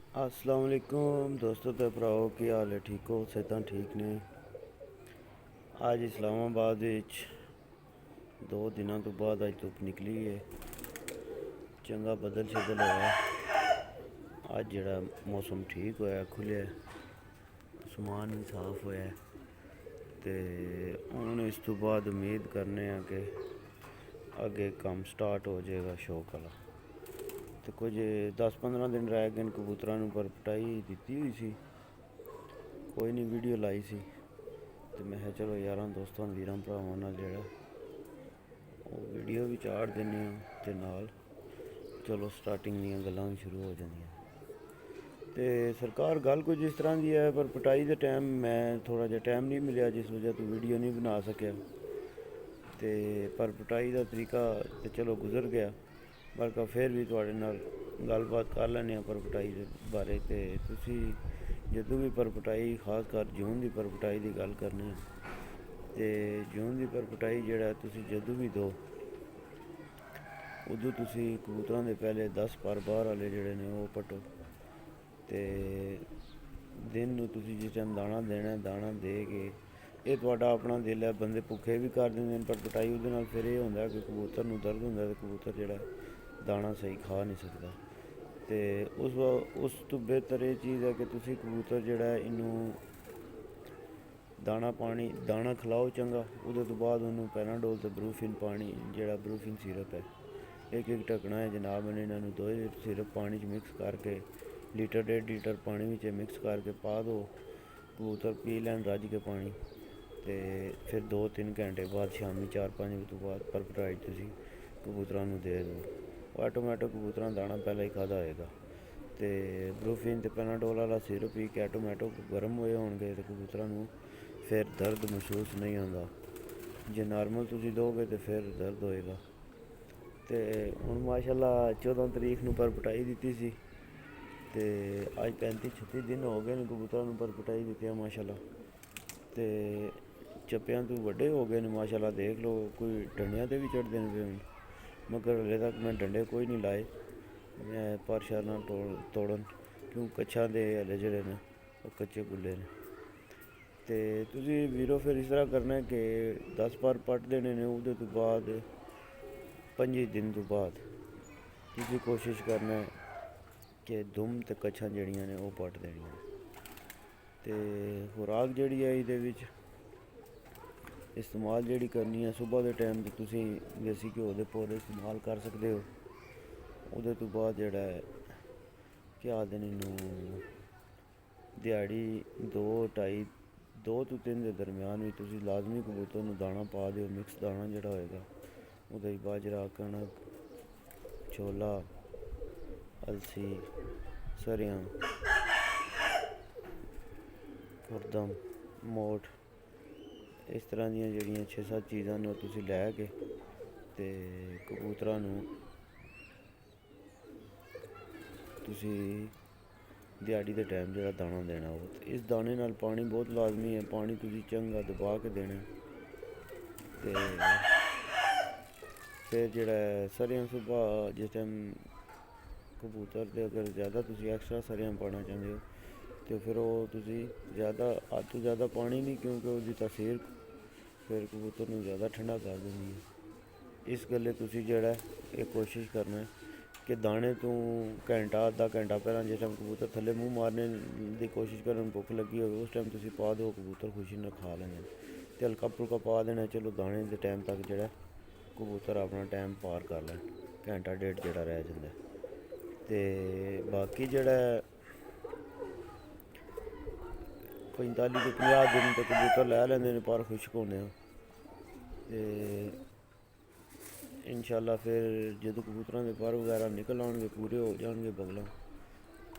अस्सलाम वालेकुम दोस्तों ते भराओ, की हाल है? ठीक हो? सेहतां ठीक ने? अज इस्लामाबाद विच 2 दिनों तो बाद अज धुप निकली है। चंगा बदल शदल होया। अज जड़ा मौसम ठीक होया, खुलिया, आसमान भी साफ होया। ते हुण इस तो बाद उम्मीद करने कि अगे काम स्टार्ट हो जाएगा शौक वाला। तो कुछ 10-15 दिन रह गए कबूतरां नूं, पर पटाई दित्ती हुई सी, कोई नहीं वीडियो लाई सी। तो मैं कहा चलो यारां दोस्तां वीरां भरावां नाल जेह्ड़ा ओह् वीडियो भी चाढ़ दिन्ने आं ते नाल चलो स्टार्टिंग दियां गल्लां भी शुरू हो जांदियां। ते सरकार गल कुछ इस तरह दी है, पर पटाई दे टाइम मैं थोड़ा जिहा टाइम नहीं मिलेआ, जिस वजह तो वीडियो नहीं बना सकेआ। ते पर पटाई दा तरीका ते चलो गुजर गया, बल्कि फिर भी तुहाड़े नाल गल्लबात कर लैन्ने आं परपटाई दे बारे। ते तुसी जदों भी परपटाई, खास कर जून दी परपटाई दी गल करने आं, ते जून दी परपटाई जेह्ड़ा तुसी जदों भी दो, उदों तुसी कबूतरां दे पैह्ले 10 पर बाह्र आह्ले जेह्ड़े ने ओह् पट्टो। ते दिन नूं तुसी जिस टाइम दाना देना, दाना दे के एह् तुहाडा अपना दिल है, बंदे भुक्खे भी कर दिंदे न, पर पटाई उहदे नाल फिर एह् होंदा कि कबूतर नूं दर्द होंदा ते कबूतर जेह्ड़ा दाना सही खा नहीं सकदा। ते उस तो बेहतर एह् चीज़ है कि तुसी कबूतर जेह्ड़ा इनू दाना पानी दाना खलाओ चंगा, उहदे तो बाद उन्नू पैनाडोल ते ब्रूफिन पानी जेह्ड़ा ब्रूफिन सिरप है, एक ढक्कना है जनाब ने, इन्होंने दो सिरप पानी च मिक्स करके लीटर 1.5 लीटर पानी विच मिक्स करके पा दो, कबूतर पी लैन रज के पानी। ते फिर 2-3 घंटे बाद शामी 4-5 बजे तो बाद परपटाई तुसी कबूतरां नूं दे दो, ओह् आटोमैटिक कबूतरां दाना पैह्ले ही खादा होएगा। ते ब्रूफिन ते पैनाडोल आह्ला सिरप पी के आटोमैटिक गर्म होए होणगे ते कबूतरां नूं फिर दर्द महसूस नहीं होंदा। जे नार्मल तुसी दोगे तो फिर दर्द होएगा। ते हुण माशाअल्लाह 14 तरीक नूं परपटाई दित्ती सी, ते अज 35-36 दिन हो गए न कबूतरां नूं परपटाई दित्तियां माशाअल्लाह। ते चप्पेआं तो वड्डे हो गए न माशाअल्लाह, देख लो कोई डंडियां ते भी चढ़दे न पे हुण, मगर हले तक मैं डंडे कोई नहीं लाए, मैं पर शर ना तोड़न, क्यों कच्छां दे हले जेह्ड़े न ओह् कच्चे गुल्ले न। ते तुसी वीरो फिर इस तरह करना है कि 10 पर पट देने ने, उहदे तो बाद 25 दिन तो बाद तुसी कोशिश करना है कि दुम ते कच्छां जेह्ड़ियां ने ओह् पट देनियां। ते खुराक जेह्ड़ी है एह्दे विच इस्तेमाल जेह्ड़ी करनी है, सुबह दे टाइम ते तुसी देसी घ्यो दे पौधे इस्तेमाल कर सकदे हो। उहदे तो बाद जेह्ड़ा है केह् आखदे न इनू, दिहाड़ी 2 तो 3 दे दरम्यान भी तुसी लाजमी कबूतर नूं दाना पा देओ, मिक्स दाना जेह्ड़ा होएगा ओह्दे च बाजरा, कणक, छोला, अलसी, सरेआं, खुरदम, मोठ, इस तरह दियां जेह्ड़ियां 6-7 चीज़ां न ओह् तुसी लै के ते कबूतरां नूं तुसी दिहाड़ी दे टाइम जेह्ड़ा दाना देना ओह्, इस दाने नाल पानी बहुत लाजमी है, पानी तुसी चंगा दबा के देना। ते फिर जेह्ड़ा है सरेआं सुबह जिस टाइम कबूतर ते अगर ज़्यादा तुसी एक्स्ट्रा सरेआं पाना चांह्दे हो तो फिर ओह् तुसी ज़्यादा हद तो ज़्यादा पानी नहीं, क्योंकि उसदी तासीर फिर कबूतर नूं ज़्यादा ठंडा कर दिंदी है। इस गल्ले तुसी जेह्ड़ा एह् कोशिश करना है कि दाने तो घैंटा अद्धा घैंटा पैह्लां जिस टाइम कबूतर थल्ले मूंह मारने दी कोशिश करन, भुक्ख लग्गी होवे उस टाइम तुसी पा दो, कबूतर खुशी नाल खा लैंदे न। ते हल्का फुल्का पा देना, चलो दाने दे टाइम तक जेह्ड़ा कबूतर अपना टाइम पार कर लैन, घैंटा डेढ़ जेह्ड़ा रह जंदा है। ते बाकी जेह्ड़ा 45 तो 50 दिन ते कबूतर लै लैंदे न पर खुश्क होने। ते इंशाअल्लाह फिर जदों कबूतरां दे पर वगैरा निकल आउणगे, पूरे हो जाणगे बगलां,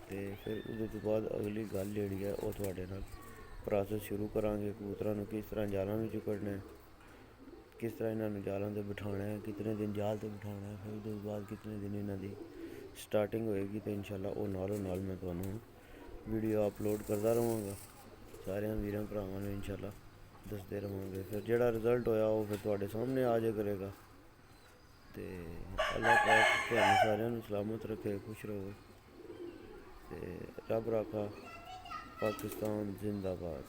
ते फिर उहदे तो बाद अगली गल जेह्ड़ी है ओह् तुहाडे नाल प्रासैस शुरू करांगे। कबूतरां नूं किस तरह जालां विचों कड्ढना है, किस तरह इन्हां नूं जालां ते बिठाना है, कितने दिन जाल ते बिठाना है, फिर उहदे बाद कितने दिन इन्हां दी स्टार्टिंग होएगी, ते इंशाअल्लाह ओह् नालों नाल मैं तुहानूं वीडियो अपलोड करदा रवांगा, सारेआं वीरां भरावां नूं इंशाअल्लाह दसदे रवांगे। फिर जेह्ड़ा रिजल्ट होया ओह् फिर तुहाडे सामने आ जाया करेगा। ते अल्लाह पाक तुहानूं सारेआं नूं सलामत रक्खे, खुश रवो। ते शब राखा। पाकिस्तान जिंदाबाद।